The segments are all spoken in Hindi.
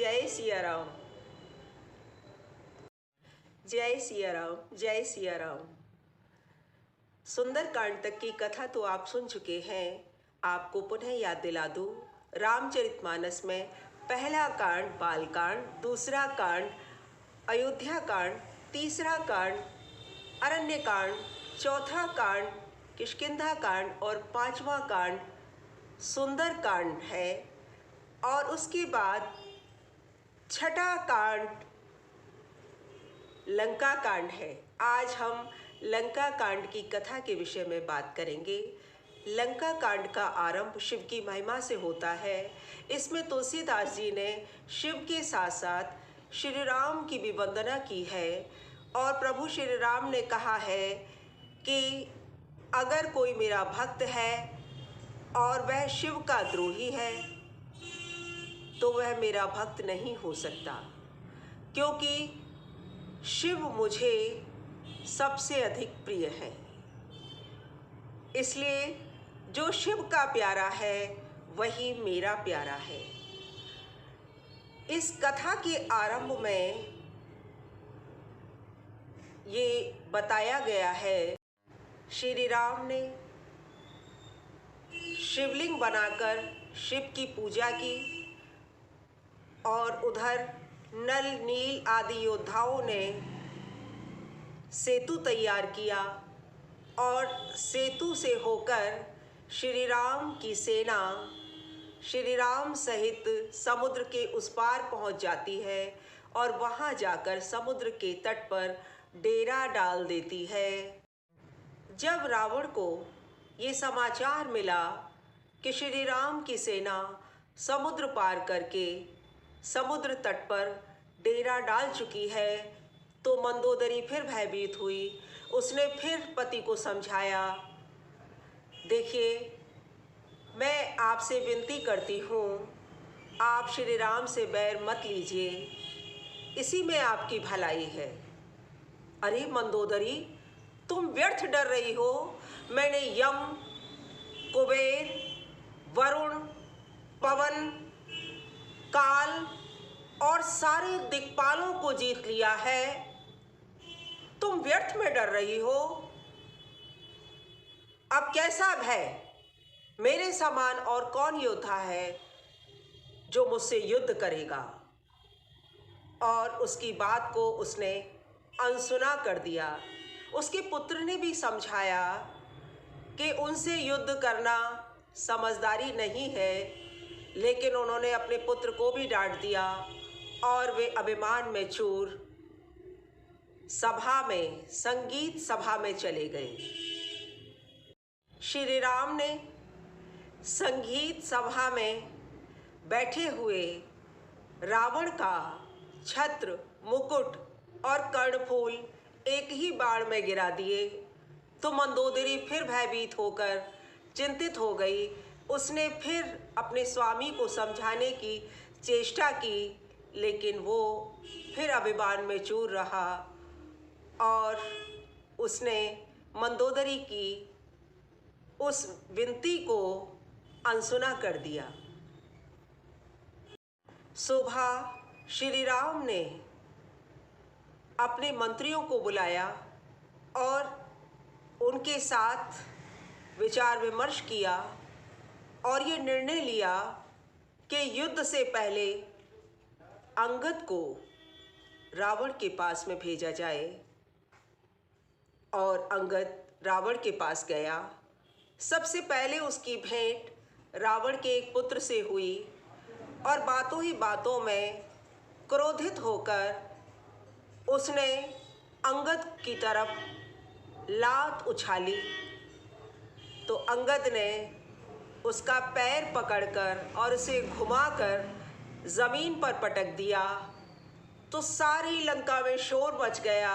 जय सिया राम, जय सिया राम, जय सिया राम। सुंदरकांड तक की कथा तो आप सुन चुके हैं। आपको पुनः याद दिला दूं, रामचरितमानस में पहला कांड बालकांड, दूसरा कांड अयोध्या कांड, तीसरा कांड अरण्य कांड, चौथा कांड किष्किंधा कांड और पांचवा कांड सुंदरकांड है। और उसके बाद छठा कांड लंका कांड है। आज हम लंका कांड की कथा के विषय में बात करेंगे। लंका कांड का आरंभ शिव की महिमा से होता है। इसमें तुलसीदास जी ने शिव के साथ साथ श्री राम की भी वंदना की है और प्रभु श्री राम ने कहा है कि अगर कोई मेरा भक्त है और वह शिव का द्रोही है तो वह मेरा भक्त नहीं हो सकता, क्योंकि शिव मुझे सबसे अधिक प्रिय है। इसलिए जो शिव का प्यारा है वही मेरा प्यारा है। इस कथा के आरंभ में ये बताया गया है, श्री राम ने शिवलिंग बनाकर शिव की पूजा की और उधर नल, नील आदि योद्धाओं ने सेतु तैयार किया और सेतु से होकर श्री राम की सेना श्री राम सहित समुद्र के उस पार पहुंच जाती है और वहां जाकर समुद्र के तट पर डेरा डाल देती है। जब रावण को ये समाचार मिला कि श्री राम की सेना समुद्र पार करके समुद्र तट पर डेरा डाल चुकी है, तो मंदोदरी फिर भयभीत हुई। उसने फिर पति को समझाया, देखिए मैं आपसे विनती करती हूँ, आप श्री राम से बैर मत लीजिए, इसी में आपकी भलाई है। अरे मंदोदरी, तुम व्यर्थ डर रही हो। मैंने यम, कुबेर, वरुण, पवन, काल और सारे दिक्पालों को जीत लिया है। तुम व्यर्थ में डर रही हो। अब कैसा भय? मेरे समान और कौन योद्धा है जो मुझसे युद्ध करेगा? और उसकी बात को उसने अनसुना कर दिया। उसके पुत्र ने भी समझाया कि उनसे युद्ध करना समझदारी नहीं है, लेकिन उन्होंने अपने पुत्र को भी डांट दिया और वे अभिमान में चूर सभा में, संगीत सभा में चले गए। श्री राम ने संगीत सभा में बैठे हुए रावण का छत्र, मुकुट और कर्णफूल एक ही बाण में गिरा दिए। तो मंदोदरी फिर भयभीत होकर चिंतित हो गई। उसने फिर अपने स्वामी को समझाने की चेष्टा की, लेकिन वो फिर अभिमान में चूर रहा और उसने मंदोदरी की उस विनती को अनसुना कर दिया। सुबह श्री राम ने अपने मंत्रियों को बुलाया और उनके साथ विचार विमर्श किया और ये निर्णय लिया कि युद्ध से पहले अंगद को रावण के पास में भेजा जाए। और अंगद रावण के पास गया। सबसे पहले उसकी भेंट रावण के एक पुत्र से हुई और बातों ही बातों में क्रोधित होकर उसने अंगद की तरफ लात उछाली। तो अंगद ने उसका पैर पकड़कर और उसे घुमाकर जमीन पर पटक दिया। तो सारी लंका में शोर मच गया।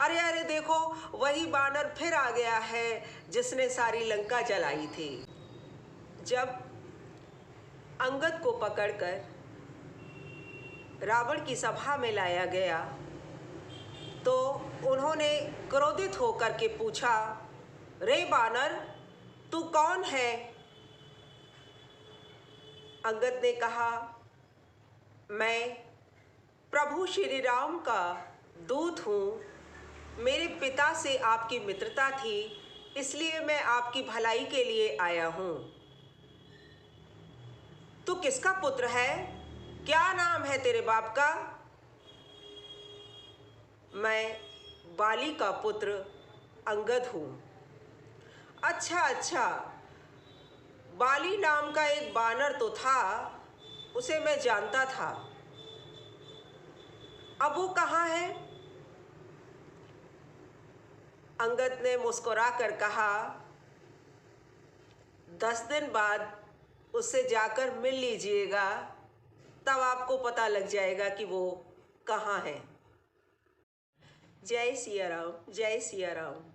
अरे अरे देखो, वही बानर फिर आ गया है जिसने सारी लंका जलाई थी। जब अंगद को पकड़कर रावण की सभा में लाया गया तो उन्होंने क्रोधित होकर के पूछा, रे बानर, तू कौन है? अंगद ने कहा, मैं प्रभु श्री राम का दूत हूँ। मेरे पिता से आपकी मित्रता थी, इसलिए मैं आपकी भलाई के लिए आया हूँ। तू किसका पुत्र है? क्या नाम है तेरे बाप का? मैं बाली का पुत्र अंगद हूँ। अच्छा अच्छा, बाली नाम का एक बानर तो था, उसे मैं जानता था। अब वो कहाँ है? अंगद ने मुस्कुरा कर कहा, 10 दिन बाद उससे जाकर मिल लीजिएगा, तब आपको पता लग जाएगा कि वो कहाँ है। जय सिया राम, जय सिया राम।